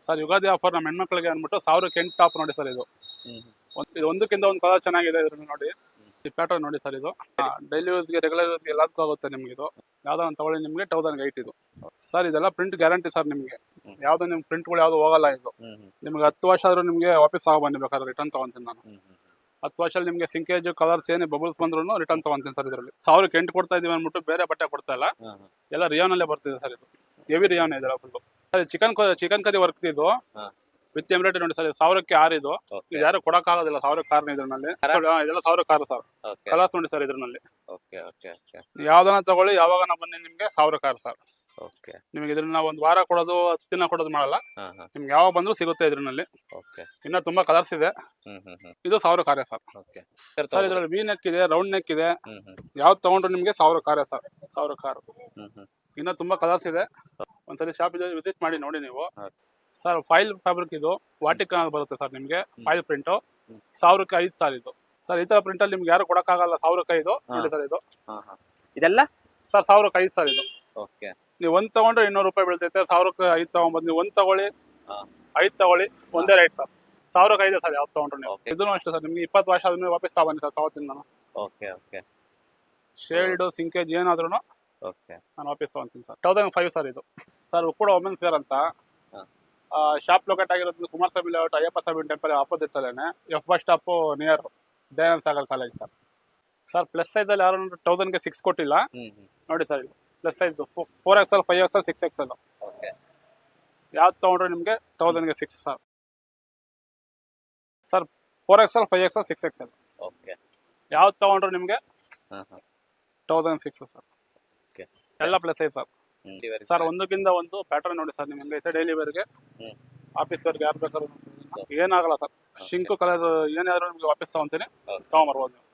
Sir Ugadi offer ನಮ್ಮ ಹೆಣ್ಮಕ್ಳಿಗೆ ಅಂದ್ಬಿಟ್ಟು 1000ಕ್ಕೆ 8 ಟಾಪ್ ನೋಡಿ ಸರ್ ಇದು. ಹ್ಮ್ ಇದು ಒಂದಕ್ಕಿಂತ ಒಂದು ಕಲರ್ ಚೆನ್ನಾಗಿದೆ ಇದ್ರಲ್ಲಿ ನೋಡಿ. ಈ ಪ್ಯಾಟರ್ನ್ ನೋಡಿ ಸರ್ ಇದು. ಡೈಲಿ ಯೂಸ್ಗೆ ರೆಗ್ಯುಲರ್ ಯೂಸ್ಗೆ ಎಲ್ಲದಕ್ಕೂ ಆಗುತ್ತೆ ನಿಮ್ಗೆ ಇದು. ಯಾವ್ದೋ ಒಂದು ತಗೊಳ್ಳಿ ನಿಮಗೆ 1008 ಇದು. ಸರ್ ಇದೆಲ್ಲ ಪ್ರಿಂಟ್ ಗ್ಯಾರಂಟಿ ಸರ್ ನಿಮಗೆ. ಯಾವ್ದು ನಿಮ್ಗೆ ಪ್ರಿಂಟ್ಗಳು ಯಾವ್ದು ಹೋಗಲ್ಲ ಇದು. ನಿಮ್ಗೆ 10 ವರ್ಷ ಆದ್ರೂ ನಿಮಗೆ ವಾಪಸ್ ಬನ್ನಿ ಬೇಕಾದ್ರೆ ರಿಟರ್ನ್ ತಗೊಂತೀನಿ ನಾನು. 10 ವರ್ಷದಲ್ಲಿ ನಿಮಗೆ ಸಿಂಕೇಜ್ ಕಲರ್ಸ್ ಏನೇ ಬಬಲ್ಸ್ ಬಂದ್ರು ರಿಟರ್ನ್ ತಗೊಂತೀನಿ ಸರ್ ಇದರಲ್ಲಿ. 1000ಕ್ಕೆ 8 ಕೊಡ್ತಾ ಇದೀವಿ ಅಂದ್ಬಿಟ್ಟು ಬೇರೆ ಬಟ್ಟೆ ಕೊಡ್ತಾ ಇಲ್ಲ. ಎಲ್ಲ ರಿಯಾನಲ್ಲೇ ಬರ್ತಿದೆ ಸರ್ ಇದು. ಹೆವಿ ರಿಯಾನ್ ಇದೆ full. Sir chicken curry work ಇದು ವಿತ್ ಎಂಬ್ರಾಯ್ಡರಿ ನೋಡಿ ಸರ್. 1000ಕ್ಕೆ 6 ಇದು. ಇದು ಯಾರು ಕೊಡಕ್ಕಾಗೋದಿಲ್ಲ 1000ಕ್ಕೆ 6 ಇದ್ರಲ್ಲಿ. ಇದೆಲ್ಲ 1000ಕ್ಕೆ 6 ಸರ್. ಕಲರ್ಸ್ ನೋಡಿ ಸರ್ ಇದ್ರಲ್ಲಿ. ಯಾವ್ದನ್ನ ತಗೊಳ್ಳಿ ಯಾವಾಗನ ಬನ್ನಿ ನಿಮ್ಗೆ 1000ಕ್ಕೆ 6 ಸರ್. ನಿಮಗೆ ಇದ್ರನ್ನ ಒಂದು ವಾರ ಕೊಡೋದು 10 ದಿನ ಕೊಡೋದು ಮಾಡಲ್ಲ. ನಿಮ್ಗೆ ಯಾವಾಗ ಬಂದ್ರು ಸಿಗುತ್ತೆ ಇದ್ರಲ್ಲಿ. ಇನ್ನ ತುಂಬಾ ಕಲರ್ಸ್ ಇದೆ. ಇದು 1000ಕ್ಕೆ 6 ಸರ್. ಸರ್ ಇದ್ರಲ್ಲಿ ವಿ ನೆಕ್ ಇದೆ, ರೌಂಡ್ ನೆಕ್ ಇದೆ. ಯಾವ್ದು ತಗೊಂಡ್ರು ನಿಮ್ಗೆ 1000ಕ್ಕೆ 6 ಸರ್. 1000ಕ್ಕೆ 6. ಇನ್ನ ತುಂಬಾ ಕಲರ್ಸ್ ಇದೆ. ಒಂದ್ಸಲಿ ಶಾಪ್ ವಿಸಿಟ್ ಮಾಡಿ ನೋಡಿ ನೀವು. ಸರ್ ಫೈಲ್ ಫ್ಯಾಬ್ರಿಕ್ ಇದು ವಾಟಿಕ್ ಬರುತ್ತೆ ಸರ್ ನಿಮ್ಗೆ. ಫೈಲ್ ಪ್ರಿಂಟ್ 1000ಕ್ಕೆ 5 ಸರ್ ಇದು. ಸರ್ ಈ ತರ ಪ್ರಿಂಟ್ ಅಲ್ಲಿ ನಿಮ್ಗೆ ಯಾರು ಕೊಡಕ್ಕಾಗಲ್ಲ 1000ಕ್ಕೆ 5 ನೋಡಿ ಸರ್ ಇದು. ಇದೆಲ್ಲ ಸರ್ 1000ಕ್ಕೆ 5 ಸರ್ ಇದು. ನೀವು ಒಂದ್ ತಗೊಂಡ್ರೆ 200 ರೂಪಾಯಿ ಬೀಳ್ತೈತೆ. 1000ಕ್ಕೆ 5 ತಗೊಂಡ್ಬಂದು ನೀವು ಒಂದ್ ತಗೊಳ್ಳಿ 5 ತಗೊಳ್ಳಿ ಒಂದೇ ರೇಟ್ ಸರ್. 1000ಕ್ಕೆ 5 ಸರ್ ಯಾವ್ದು ತಗೊಂಡ್ರು ನೀವು. ಇದನ್ನು ಅಷ್ಟೇ ಸರ್. ನಿಮ್ಗೆ 20 ವರ್ಷ ಆದ್ಮೇಲೆ ವಾಪಸ್ ತಗೊಂಡಿ ಸರ್ ತಗೋತೀನಿ ನಾನು. ಶೇಲ್ಡ್ ಸಿಂಕೇಜ್ ಏನಾದ್ರೂ ನಾನು ವಾಪಸ್ ತಗೊಂತೀನಿ ಸರ್. 1005 ಸರ್ ಇದು. ಸರ್ ಕೂಡ ವುಮೆನ್ಸ್ ವೇರ್ ಅಂತ ಶಾಪ್ ಲೊಕೇಟ್ ಆಗಿರೋದು Kumaraswamy layout Ayyappa Swamy temple opposite ಅಲ್ಲೇನೆ. F bus stop near Dayananda Sagar college sir. Sir plus size ಅಲ್ಲಿ ಯಾರು 1000ಕ್ಕೆ 6 ಕೊಟ್ಟಿಲ್ಲ ನೋಡಿ ಸರ್. ಇದು plus size 4XL 5XL 6XL ಯಾವ್ದು ತಗೊಂಡ್ರೆ ನಿಮ್ಗೆ 1000ಕ್ಕೆ 6 sir. Sir 4XL 5XL 6XL ಯಾವ್ದು ತಗೊಂಡ್ರೆ ನಿಮ್ಗೆ 1006 ಸರ್. ಎಲ್ಲ ಪ್ಲಸ್ ಸೈಜ್ ಸರ್. ಸರ್ ಒಂದಕ್ಕಿಂತ ಒಂದು ಪ್ಯಾಟರ್ನ್ ನೋಡಿ ಸರ್. ನಿಮ್ಗೆ ಡೈಲಿ ವೇರ್ಗೆ ಆಫೀಸ್ ವೇರ್ಗೆ ಯಾರು ಬೇಕಾದ್ರೂ ಏನಾಗಲ್ಲ ಸರ್. ಶಿಂಕು ಕಲರ್ ಏನಾದ್ರು ನಿಮ್ಗೆ ವಾಪಸ್ ತಗೊಂತೀನಿ ತಗೊಂಬರ್ಬೋದು ನೀವು.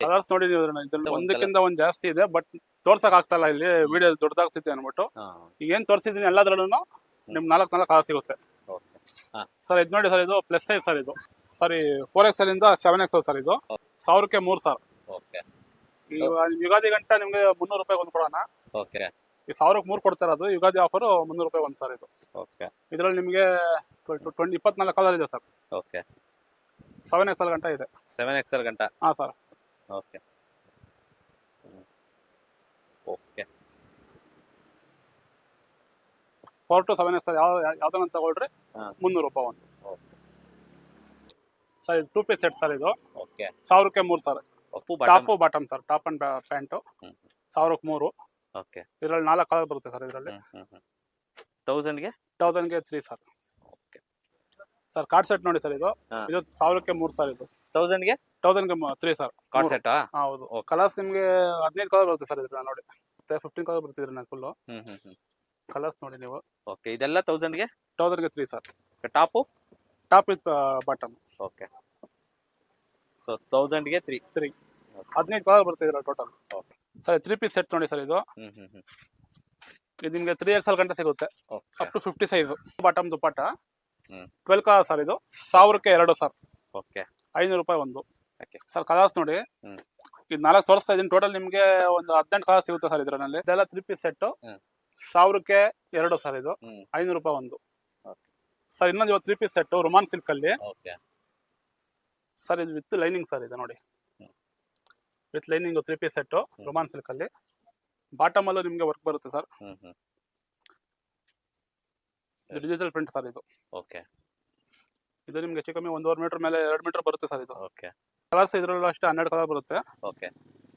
ಕಲರ್ಸ್ ನೋಡಿ ನೀವು ಇದ್ರಲ್ಲಿ ಒಂದಕ್ಕಿಂತ ಒಂದು ಜಾಸ್ತಿ ಇದೆ. ಬಟ್ ತೋರ್ಸಕ್ ಆಗ್ತಾ ಇಲ್ಲಿ ವಿಡಿಯೋ ದೊಡ್ಡದಾಗ್ತೈತೆ ಅನ್ಬಿಟ್ಟು ಈಗ ಏನ್ ತೋರಿಸಿದೀನಿ ಎಲ್ಲದ್ರಲ್ಲೂ ನಿಮ್ಗೆ 4 ಕಲರ್ ಸಿಗುತ್ತೆ ಸರ್. ಇದು ನೋಡಿ ಸರ್ ಇದು ಪ್ಲಸ್ ಸೈಜ್ ಸರ್ ಇದು. ಸರಿ 4XL ಇಂದ 7XL ಸರ್ ಇದು. 1000ಕ್ಕೆ 3 ಸರ್. ಯುಗಾದಿ ಗಂಟ ನಿಮ್ಗೆ 300 ರೂಪಾಯಿ ಒಂದು ಕೊಡೋಣ. ಈ 1000ಕ್ಕೆ 3 ಕೊಡ್ತಾ ಇರೋದು ಯುಗಾದಿ ಆಫರ್ 300 ರೂಪಾಯಿ ಒಂದು ಸರ್ ಇದು. ಇದ್ರಲ್ಲಿ ನಿಮ್ಗೆ 24 ಕಲರ್ ಇದೆ ಸರ್. 7XL ಗಂಟ ಇದೆ. 7XL ಗಂಟ ಹಾ ಸರ್. 4 to 7XL ಯಾವ್ದನ್ನ ತಗೊಳ್ರಿ 300 ರೂಪಾಯಿ ಒಂದು ಸರ್. ಇದು 2 ಪೀಸ್ ಸೆಟ್ ಸರ್ ಇದು. 1000ಕ್ಕೆ 3 sir. Top bottom sir. Top and pant 1000ಕ್ಕೆ 3. ಇದ್ರಲ್ಲಿ 4 ಕಲರ್ ಬರುತ್ತೆ ಸರ್. ಇದರಲ್ಲಿ 1000ಗೆ 3 ಸರ್. ಸರ್ ಕಾರ್ಡ್ ಸೆಟ್ ನೋಡಿ ಸರ್ ಇದು. ಇದು 1000ಕ್ಕೆ 3 ಸರ್. ಇದು 1000ಗೆ 3 ಸರ್. ಕಾರ್ಡ್ ಸೆಟ್ ಹೌದು. ಕಲರ್ಸ್ ನಿಮ್ಗೆ 15 ಕಲರ್ ಬರುತ್ತೆ ಸರ್. ಇದ್ರಲ್ಲಿ ನೋಡಿ 15 ಕಲರ್ ಬರ್ತಿದ್ರೆ ನಾನು ಫುಲ್ಲು ಕಲರ್ಸ್ ನೋಡಿ ನೀವು. ಇದೆಲ್ಲ 1000ಗೆ 3 sir. Top with bottom. So 1000ಗೆ 3 15 ಕಲರ್ ಬರ್ತಿದ್ರ ಟೋಟಲ್ ಸರ್. 3 ಪೀಸ್ ಸೆಟ್ ನೋಡಿ ಸರ್ ಇದು. ಇದು ನಿಮ್ಗೆ 3XL ಗಂಟೆ ಸಿಗುತ್ತೆ. Up to 50 size. Bottom dupatta 12 colour sir. ಇದು 1000ಕ್ಕೆ 2 ಸರ್. 500 ರೂಪಾಯಿ ಒಂದು ಸರ್. ಕಲರ್ಸ್ ನೋಡಿ ಇದು 4 ತೋರಿಸ್ತಾ ಇದೀನಿ. ಟೋಟಲ್ ನಿಮ್ಗೆ ಒಂದು 18 ಕಲರ್ ಸಿಗುತ್ತೆ ಸರ್ ಇದರಲ್ಲಿ. ಇದೆಲ್ಲ 3 ಪೀಸ್ ಸೆಟ್ 1000ಕ್ಕೆ 2 ಸರ್. ಇದು 500 ರೂಪಾಯಿ ಒಂದು ಸರ್. ಇನ್ನೊಂದು 3 ಪೀಸ್ ಸೆಟ್ ರುಮಾನ್ ಸಿಲ್ಕ್ ಅಲ್ಲಿ ಸರ್. ಇದು ವಿತ್ ಲೈನಿಂಗ್ ಸರ್. ಇದೆ ನೋಡಿ with lining 3 piece set roman silk ಅಲ್ಲಿ. ಬಾಟಮ್ ಅಲ್ಲೂ ನಿಮ್ಗೆ ವರ್ಕ್ ಬರುತ್ತೆ ಸರ್. ಇದು ಡಿಜಿಟಲ್ ಪ್ರಿಂಟ್ ಸರ್. ಇದು ಇದು ನಿಮ್ಗೆ ಹೆಚ್ಚು ಕಮ್ಮಿ 1.5 ಮೀಟರ್ ಮೇಲೆ 2 ಮೀಟರ್ ಬರುತ್ತೆ ಸರ್. ಇದು ಕಲರ್ಸ್ ಇದ್ರಲ್ಲೂ ಅಷ್ಟೇ 12 ಕಲರ್ ಬರುತ್ತೆ.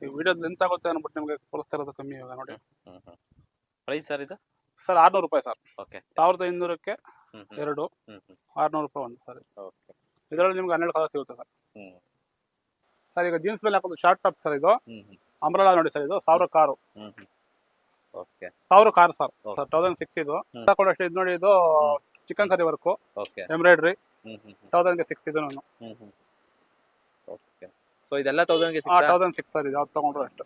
ಈ ವಿಡಿಯೋ ಲೆಂತ್ ಆಗುತ್ತೆ ಅನ್ಬಿಟ್ಟು ನಿಮ್ಗೆ ತೋರಿಸ್ತಾ ಇರೋದು ಕಮ್ಮಿ ಇವಾಗ ನೋಡಿ. ಪ್ರೈಸ್ ಸರ್ ಇದು ಸರ್ 600 ರೂಪಾಯಿ ಸರ್. 1500ಕ್ಕೆ 2 600 ರೂಪಾಯಿ ಒಂದು ಸರ್. ಇದರಲ್ಲಿ ನಿಮ್ಗೆ 12 ಕಲರ್ ಸಿಗುತ್ತೆ ಸರ್. ಸರ್ ಈಗ ಜೀನ್ಸ್ ಮೇಲೆ ಹಾಕೋದು ಶಾರ್ಟ್ ಟಾಪ್ ಸರ್. ಇದು ಅಂಬ್ರೆಲಾ ನೋಡಿ ಸರ್. ಇದು 1000ಕ್ಕೆ 6. 1000ಕ್ಕೆ 6 ಸರ್. 1006 ಇದು ಅಷ್ಟೇ. ಇದು ನೋಡಿ ಇದು ಚಿಕನ್ ಕರಿ ವರ್ಕು ಎಂಬ್ರಾಯ್ಡ್ರಿ 1000ಕ್ಕೆ 6 ಇದು ನಾನು. ಸೊ ಇದೆಲ್ಲ 1000ಕ್ಕೆ 1006 ಸರ್. ಇದು ಯಾವ್ದು ತಗೊಂಡ್ರು ಅಷ್ಟೇ.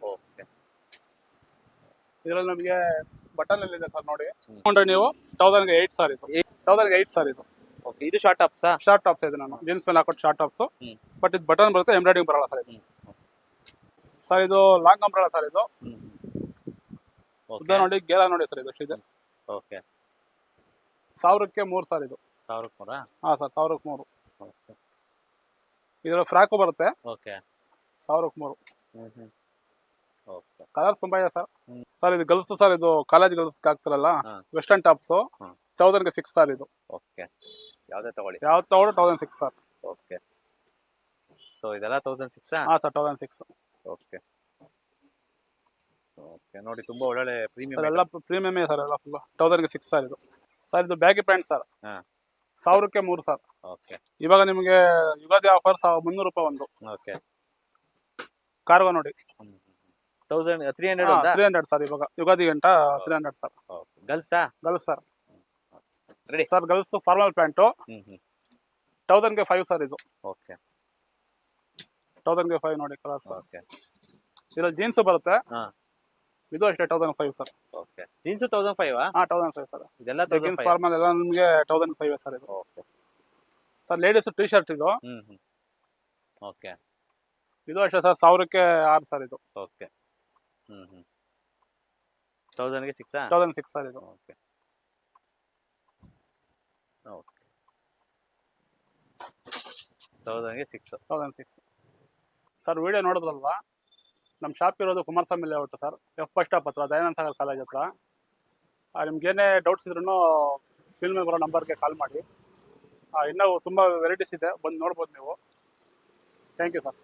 ಇದರಲ್ಲಿ ನಮಗೆ ಬಟನ್ ಅಲ್ಲಿ ಇದೆ ಸರ್ ನೋಡಿ. ತಗೊಂಡ್ರೆ ನೀವು 1000ಕ್ಕೆ 8 ಸರ್. ಇದು 1000ಕ್ಕೆ 8 ಸರ್. ಇದು ಇದು ಶಾರ್ಟ್ ಟಾಪ್ಸ್. ಶಾರ್ಟ್ ಟಾಪ್ಸ್ ಇದೆ. ನಾನು ಜೀನ್ಸ್ ಮೇಲೆ ಹಾಕೋದು ಶಾರ್ಟ್ ಟಾಪ್ಸ್. ಬಟ್ ಇದು ಬಟನ್ ಬರುತ್ತೆ, ಎಂಬ್ರಾಯ್ಡಿಂಗ್ ಬರಲ್ಲ ಸರ್. ಇದು ಸರ್ ಇದು ಲಾಂಗ್ ಅಂಬ್ರೆಲಾ ಸರ್. ಇದು ಉದ್ದ ನೋಡಿ ಗೇರ ನೋಡಿ ಸರ್. ಇದು ಅಷ್ಟಿದೆ. ಓಕೆ 1000ಕ್ಕೆ 3 ಸರ್ ಇದು. 1000 ಹಾಂ ಸರ್, 1000ಕ್ಕೆ 3. ಓಕೆ ಇದರ ಫ್ರಾಕು ಬರುತ್ತೆ, ಓಕೆ 1000ಕ್ಕೆ 3. ಓಕೆ ಕಲರ್ಸ್ ತುಂಬ ಇದೆ ಸರ್. ಹ್ಮ್. ಸರ್ ಇದು ಗರ್ಲ್ಸ್ ಸರ್, ಇದು ಕಾಲೇಜ್ ಗರ್ಲ್ಸ್ಗೆ ಹಾಕ್ತಾರಲ್ಲ, ಹಾ. ವೆಸ್ಟರ್ನ್ ಟಾಪ್ಸು, ಹ್ಮ್. 1000ಗೆ 6 ಸರ್ ಇದು. ಓಕೆ ಯಾವುದೇ ತಗೊಳ್ಳಿ. ಯಾವ್ದು ತಗೊಂಡು 1006 ಸರ್. ಓಕೆ ಸೊ ಇದೆಲ್ಲ 1006. ಹಾಂ ಸರ್, 1006. ಓಕೆ ಓಕೆ ನೋಡಿ ತುಂಬಾ ಒಳ್ಳೊಳ್ಳೆ ಸರ್ ಪ್ರೀಮಿಯಂ. ಎಲ್ಲ ಪ್ರೀಮಿಯಮೇ ಸರ್, ಎಲ್ಲ ಫುಲ್ 1000ಗೆ 6 ಸರ್ ಇದು. ಸರ್ ಇದು ಬ್ಯಾಗಿ ಪ್ಯಾಂಟ್ ಸರ್, ಹಾ 1000ಕ್ಕೆ 3 ಸರ್. ಓಕೆ ಇವಾಗ ನಿಮಗೆ ಯುಗಾದಿ ಆಫರ್ 300 ರೂಪಾಯಿ ಒಂದು. ಓಕೆ ಕಾರ್ಗೋ ನೋಡಿ, 1300 ಒಂದಾ? 300 ಸರ್. ಇವಾಗ ಯುಗಾದಿ ಗಂಟ 300 ಸರ್. ಓಕೆ ಗರ್ಲ್ಸ್ದಾ? Girls sir. Ready sir girls formal pant 1000ಗೆ 5 ಸರ್ ಇದು. ಓಕೆ 1000ಗೆ 5 ನೋಡಿ ಕಲರ್ ಸರ್. ಓಕೆ ಇದ್ರಲ್ಲಿ ಜೀನ್ಸ್ ಬರುತ್ತೆ, ಹಾ ಇದು ಅಷ್ಟೇ 1005 ಸರ್. ಓಕೆ ಜೀನ್ಸ್ 1005 ಹಾಂ 1005 ಸರ್. ಇದೆಲ್ಲ ಜೀನ್ಸ್ 1005. ಫಾರ್ಮಲ್ ಎಲ್ಲ ನಿಮಗೆ 1005 ಸರ್ ಇದು. Okay sir ladies T shirt ಇದು, ಓಕೆ ಇದು ಅಷ್ಟೇ ಸರ್, 1000ಕ್ಕೆ 6 ಸರ್ ಇದು. ಓಕೆ 1000ಗೆ 6. 1006 ಸರ್ ಇದು. ಓಕೆ ಓಕೆ 1000ಗೆ 6. 1006 ಸರ್. ವಿಡಿಯೋ ನೋಡಿದ್ರಲ್ವಾ, ನಮ್ಮ ಶಾಪ್ ಇರೋದು Kumaraswamy layout sir, F bus stop ಹತ್ರ, ದಯಾನಂದ ಸಾಗರ್ ಕಾಲೇಜ್ ಹತ್ರ. ನಿಮ್ಗೇನೇ ಡೌಟ್ಸ್ ಇದ್ರೂ ಸ್ಕ್ರೀನ್ ಮೇಲೆ ಬರೋ ನಂಬರ್ಗೆ ಕಾಲ್ ಮಾಡಿ. ಇನ್ನೂ ತುಂಬ ವೆರೈಟೀಸ್ ಇದೆ, ಬಂದು ನೋಡ್ಬೋದು ನೀವು. Thank you sir.